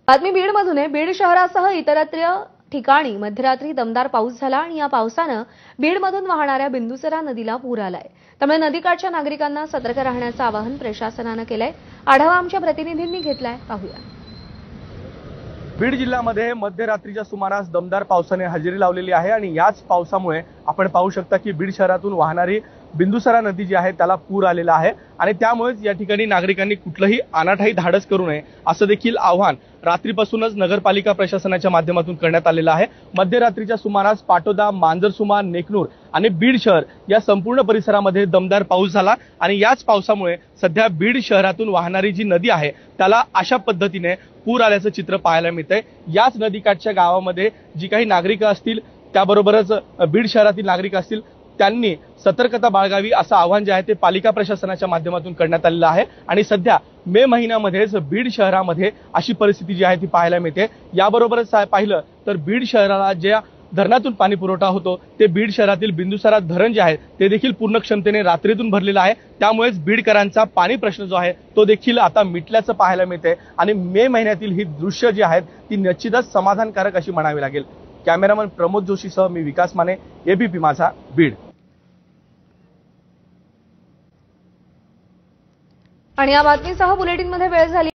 बातमी बीडमधून आहे। बीड शहरासह इतरत्र ठिकाणी मध्यरात्री दमदार पाऊस झाला आणि या पावसाने बीडमधून वाहणाऱ्या बिंदुसरा नदीला पूर आलाय। त्यामुळे नदीकाठच्या नागरिकांना सतर्क राहण्याचे आवाहन प्रशासनाने केलंय। आढावा आमच्या प्रतिनिधींनी घेतलाय, पाहूया। बीड जिल्ह्यामध्ये मध्यरात्रीच्या सुमारास दमदार पावसाने हजेरी लावलेली आहे आणि याच पावसामुळे आपण पाहू शकता की बीड शहरातून वाहणारी बिंदुसरा नदी जी आहे त्याला पूर आलेला आहे आणि त्यामुळेच या ठिकाणी नागरिकांनी कुठलंही अनाठायी धाडस करू नये असं देखील आवाहन रात्रीपासूनच नगरपालिका प्रशासनाच्या माध्यमातून करण्यात आलेलं आहे। मध्यरात्रीच्या सुमारास पाटोदा, मांजरसुंबा, नेकनूर आणि बीड शहर या संपूर्ण परिसरामध्ये दमदार पाऊस झाला आणि याच पावसामुळे सध्या बीड शहरातून वाहणारी जी नदी आहे त्याला अशा पद्धतीने पूर आल्याचं चित्र पाहायला मिळतंय। याच नदीकाठच्या गावामध्ये जी काही नागरिक असतील त्याबरोबरच बीड शहरातील नागरिक असतील त्यांनी सतर्कता बाळगावी असं आवाहन जे आहे ते पालिका प्रशासनाच्या माध्यमातून करण्यात आलेलं आहे आणि सध्या मे महिन्यामध्येच बीड शहरामध्ये अशी परिस्थिती जी आहे ती पाहायला मिळते। याबरोबरच पाहिलं तर बीड शहराला ज्या धरणातून पाणी पुरवठा होतो ते बीड शहरातील बिंदुसरा धरण जे आहे ते देखील पूर्ण क्षमतेने रात्रीतून भरलेलं आहे। त्यामुळेच बीडकरांचा पाणी प्रश्न जो आहे तो देखील आता मिटल्याचं पाहायला मिळते आणि मे महिन्यातील ही दृश्य जी आहेत ती निश्चितच समाधानकारक अशी म्हणावी लागेल। कॅमेरामन प्रमोद जोशीसह मी विकास माने, एबीपी माझा, बीड। आणि या बातमीसह बुलेटिनमध्ये वेळ झाली।